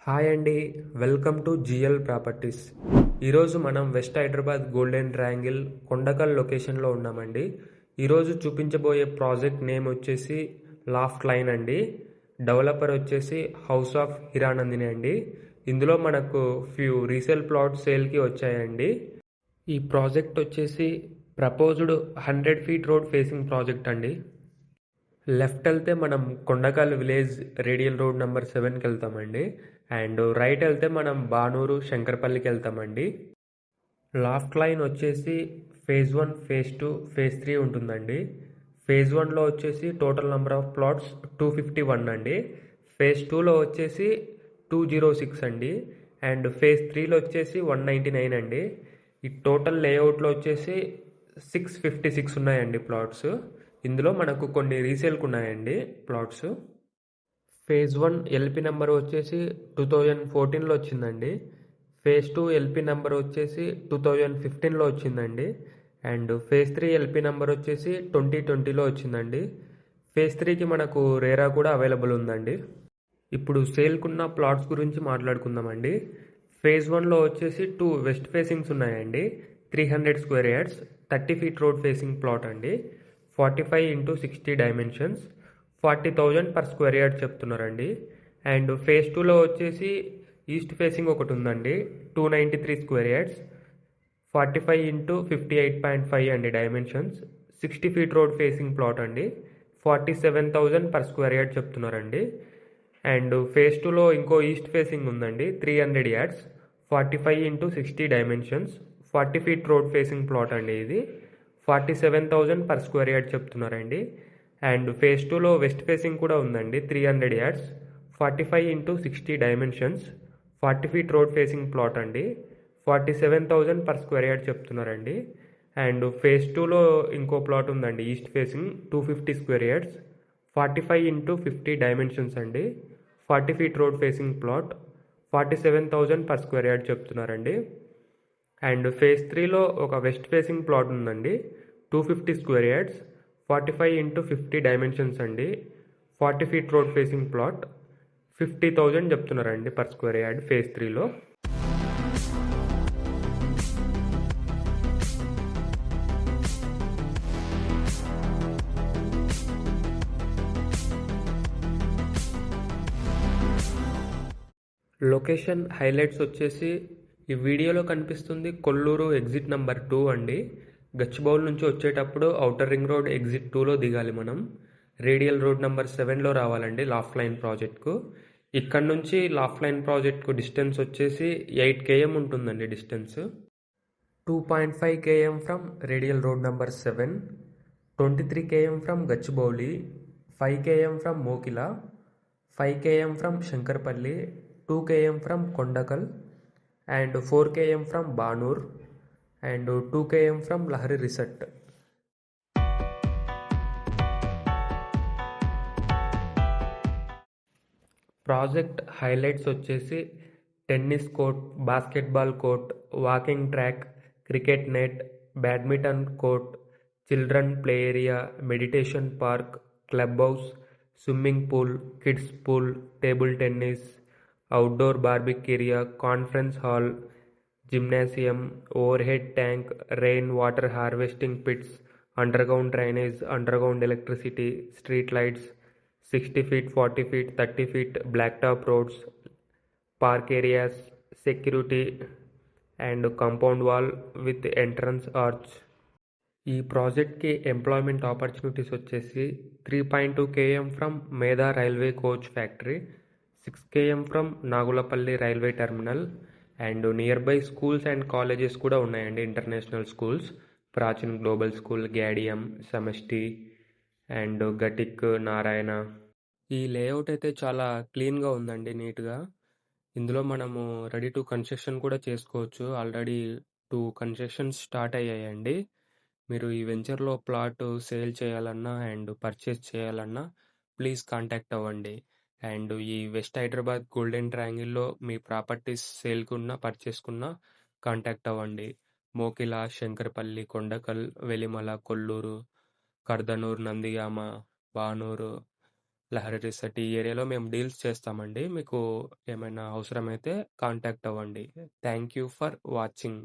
Hi అండి. Welcome to GL properties. ఈరోజు మనం west Hyderabad golden triangle Kondakal లొకేషన్లో ఉన్నామండి. ఈరోజు చూపించబోయే ప్రాజెక్ట్ నేమ్ వచ్చేసి లాఫ్ట్ లైన్ అండి. డెవలపర్ వచ్చేసి హౌస్ ఆఫ్ హిరానందిని అండి. ఇందులో మనకు ఫ్యూ రీసేల్ ప్లాట్ సేల్కి వచ్చాయండి. ఈ ప్రాజెక్ట్ వచ్చేసి proposed 100 feet road facing project అండి. లెఫ్ట్ వెళ్తే మనం Kondakal village radial road number 7కి వెళ్తామండి. అండ్ రైట్ వెళ్తే మనం బానూరు శంకరపల్లికి వెళ్తామండి. లాఫ్ట్ లైన్ వచ్చేసి ఫేజ్ 1, ఫేజ్ 2, ఫేజ్ 3 ఉంటుందండి. ఫేజ్ 1లో వచ్చేసి టోటల్ నెంబర్ ఆఫ్ ప్లాట్స్ 251 అండి. ఫేజ్ 2లో వచ్చేసి 206 అండి. అండ్ ఫేజ్ 3లో వచ్చేసి 199 అండి. ఈ టోటల్ లేఅవుట్లో వచ్చేసి 656 ఉన్నాయండి ప్లాట్స్. ఇందులో మనకు కొన్ని రీసేల్కి ఉన్నాయండి ప్లాట్స్. ఫేజ్ 1 ఎల్పి నెంబర్ వచ్చేసి 2014లో వచ్చిందండి. ఫేజ్ 2 ఎల్పి నెంబర్ వచ్చేసి 2015లో వచ్చిందండి. అండ్ ఫేజ్ 3 ఎల్పి నెంబర్ వచ్చేసి 2020లో వచ్చిందండి. ఫేజ్ 3కి మనకు రేరా కూడా అవైలబుల్ ఉందండి. ఇప్పుడు సేల్కున్న ప్లాట్స్ గురించి మాట్లాడుకుందామండి. ఫేజ్ 1లో వచ్చేసి 2 వెస్ట్ ఫేసింగ్స్ ఉన్నాయండి. 300 square yards 30 feet road facing plot అండి. 45x60 dimensions 40,000 per square yard చెప్తున్నారండి. అండ్ ఫేజ్ 2లో వచ్చేసి ఈస్ట్ ఫేసింగ్ ఒకటి ఉందండి. 293 స్క్వేర్ యార్డ్స్ 45x58.5 అండి dimensions. 60 feet road facing plot అండి. 47,000 పర్ స్క్వేర్ యార్డ్ చెప్తున్నారండి. అండ్ ఫేజ్ 2లో ఇంకో ఈస్ట్ ఫేసింగ్ ఉందండి. 300 yards 45x60 dimensions 40 feet road facing plot అండి. ఇది 47,000 పర్ స్క్వేర్ యార్డ్ చెప్తున్నారండి. అండ్ ఫేజ్ 2లో వెస్ట్ ఫేసింగ్ కూడా ఉందండి. 300 yards 45x60 dimensions 40 feet road facing plot అండి. 47,000 పర్ స్క్వేర్ యార్డ్ చెప్తున్నారండి. అండ్ ఫేజ్ 2లో ఇంకో ప్లాట్ ఉందండి east facing 250 square yards 45x50 dimensions అండి. 40 feet road facing plot 47,000 per square yard చెప్తున్నారండి. అండ్ ఫేజ్ 3లో ఒక వెస్ట్ ఫేసింగ్ ప్లాట్ ఉందండి. 250 square yards 45x50 dimensions అండి. 40 ఫీట్ రోడ్ ఫేసింగ్ ప్లాట్ 50,000 చెప్తున్నారండి పర్ స్క్వేర్ యార్డ్ ఫేజ్ 3లో. Location highlights వచ్చేసి ఈ వీడియోలో కనిపిస్తుంది కొల్లూరు ఎగ్జిట్ నెంబర్ 2 అండి. గచ్చిబౌల్ నుంచి వచ్చేటప్పుడు ఔటర్ రింగ్ రోడ్ ఎగ్జిట్ 2లో దిగాలి మనం. రేడియల్ రోడ్ నెంబర్ 7లో రావాలండి లాఫ్ట్ లైన్ ప్రాజెక్ట్కు. ఇక్కడ నుంచి లాఫ్ట్ లైన్ ప్రాజెక్ట్కు డిస్టెన్స్ వచ్చేసి 8 km ఉంటుందండి distance. 2.5 km from radial road number 7, 23 km from Gachibowli, 5 km from Mokila, 5 km from Shankarpally, 2 km from Kondakal, and 4 km from Banur, and 2 km from Lahari resort. Project highlights వచ్చేసి tennis court, basketball court, walking track, cricket net, badminton court, children play area, meditation park, club house, swimming pool, kids pool, table tennis, outdoor barbecue area, conference hall, gymnasium, overhead tank, rain water harvesting pits, underground drainage, underground electricity, street lights, 60 feet, 40 feet, 30 feet blacktop roads, park areas, security, and compound wall with entrance arch. ఈ ప్రాజెక్ట్కి employment opportunities వచ్చేసి 3.2 km from మేధా railway coach factory, 6 km from Nagulapalli railway terminal, and near by schools and colleges కూడా ఉన్నాయండి. International schools ప్రాచీన్ global school, గ్యాడియం, సమష్టి, and గటిక్, Narayana. ఈ layout అయితే చాలా క్లీన్గా ఉందండి, నీట్గా. ఇందులో మనము రెడీ టు కన్స్ట్రక్షన్ కూడా చేసుకోవచ్చు. ఆల్రెడీ 2 కన్స్ట్రక్షన్స్ స్టార్ట్ అయ్యాయండి. మీరు ఈ వెంచర్లో ప్లాట్ సేల్ చేయాలన్నా అండ్ పర్చేస్ చేయాలన్నా ప్లీజ్ కాంటాక్ట్ అవ్వండి. అండ్ ఈ వెస్ట్ హైదరాబాద్ గోల్డెన్ ట్రయాంగిల్లో మీ ప్రాపర్టీస్ సేల్కున్నా పర్చేస్కున్నా కాంటాక్ట్ అవ్వండి. మోకిలా, శంకరపల్లి, కొండకల్, వెలిమల, కొల్లూరు, కర్దనూర్, నందిగామ, బానూరు, లహరి రిసార్ట్ ఈ ఏరియాలో మేము డీల్స్ చేస్తామండి. మీకు ఏమైనా అవసరమైతే కాంటాక్ట్ అవ్వండి. Thank you for watching.